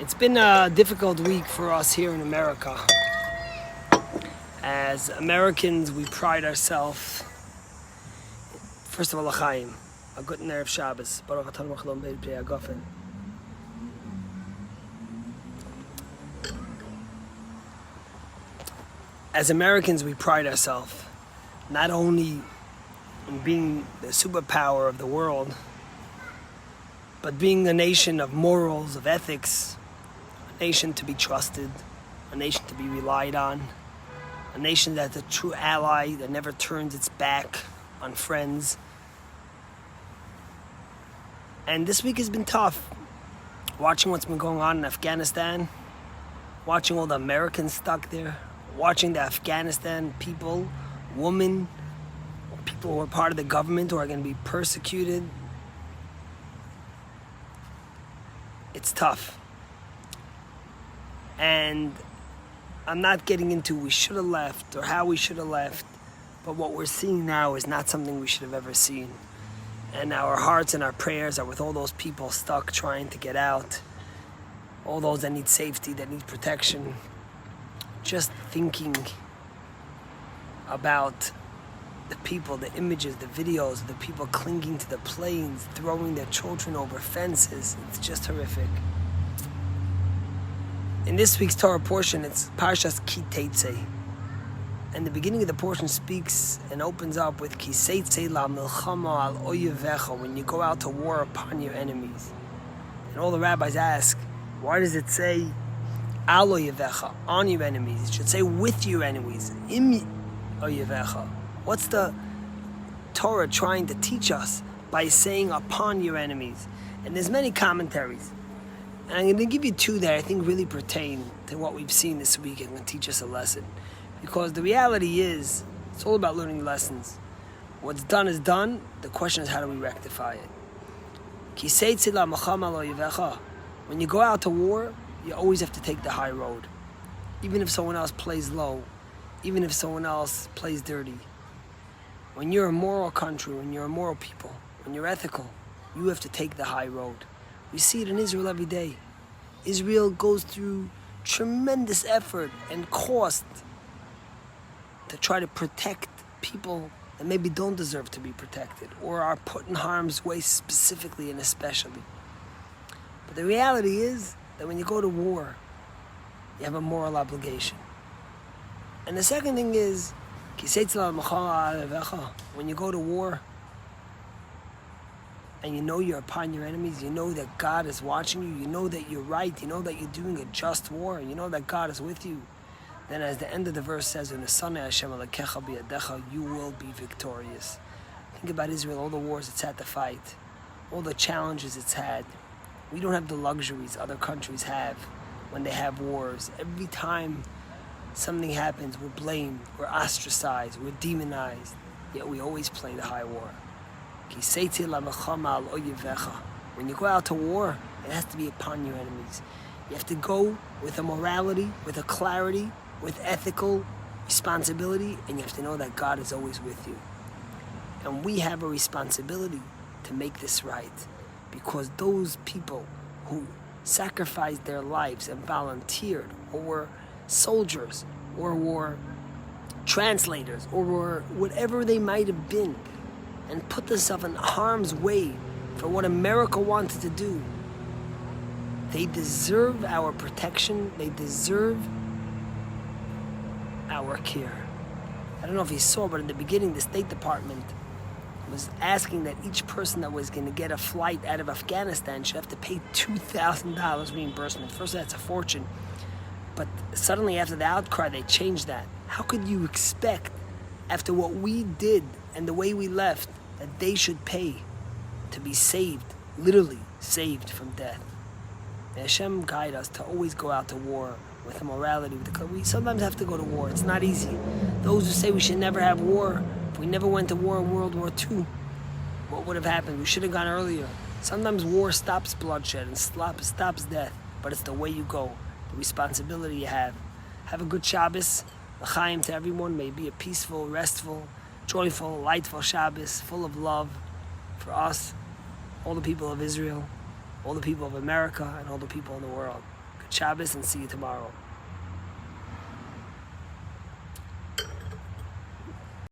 It's been a difficult week for us here in America. As Americans, we pride ourselves, first of all, l'chaim, a good Erev Shabbos, Baruch atah Machlon Be'ed B'nei Agafen. As Americans, we pride ourselves not only in being the superpower of the world, but being a nation of morals, of ethics, a nation to be trusted, a nation to be relied on, a nation that's a true ally that never turns its back on friends. And this week has been tough. Watching what's been going on in Afghanistan, watching all the Americans stuck there, watching the Afghanistan people, women, people who are part of the government who are going to be persecuted. It's tough. And I'm not getting into we should have left or how we should have left, but what we're seeing now is not something we should have ever seen. And our hearts and our prayers are with all those people stuck trying to get out, all those that need safety, that need protection. Just thinking about the people, the images, the videos, the people clinging to the planes, throwing their children over fences, it's just horrific. In this week's Torah portion, it's Parshas Ki Teitzei. And the beginning of the portion speaks and opens up with Ki Teitzei la milchama al oyevecha, when you go out to war upon your enemies. And all the rabbis ask, why does it say al oyevecha, on your enemies? It should say with your enemies, im oyevecha. What's the Torah trying to teach us by saying upon your enemies? And there's many commentaries. And I'm going to give you two that I think really pertain to what we've seen this week and can teach us a lesson. Because the reality is, it's all about learning lessons. What's done is done. The question is, how do we rectify it? When you go out to war, you always have to take the high road. Even if someone else plays low, even if someone else plays dirty. When you're a moral country, when you're a moral people, when you're ethical, you have to take the high road. We see it in Israel every day. Israel goes through tremendous effort and cost to try to protect people that maybe don't deserve to be protected or are put in harm's way specifically and especially. But the reality is that when you go to war, you have a moral obligation. And the second thing is, when you go to war, and you know you're upon your enemies, you know that God is watching you, you know that you're right, you know that you're doing a just war, you know that God is with you, then as the end of the verse says, you will be victorious. Think about Israel, all the wars it's had to fight, all the challenges it's had. We don't have the luxuries other countries have when they have wars. Every time something happens, we're blamed, we're ostracized, we're demonized, yet we always play the high war. When you go out to war, it has to be upon your enemies. You have to go with a morality, with a clarity, with ethical responsibility, and you have to know that God is always with you. And we have a responsibility to make this right, because those people who sacrificed their lives and volunteered, or were soldiers, or were translators, or were whatever they might have been, and put themselves in harm's way for what America wanted to do. They deserve our protection. They deserve our care. I don't know if you saw, but in the beginning, the State Department was asking that each person that was going to get a flight out of Afghanistan should have to pay $2,000 reimbursement. First, that's a fortune. But suddenly, after the outcry, they changed that. How could you expect, after what we did and the way we left, that they should pay to be saved, literally saved from death? May Hashem guide us to always go out to war with a morality. We sometimes have to go to war. It's not easy. Those who say we should never have war, if we never went to war in World War II, what would have happened? We should have gone earlier. Sometimes war stops bloodshed and stops death, but it's the way you go, the responsibility you have. Have a good Shabbos. L'chaim to everyone. May it be a peaceful, restful, joyful, lightful Shabbos, full of love for us, all the people of Israel, all the people of America, and all the people in the world. Shabbos, and see you tomorrow.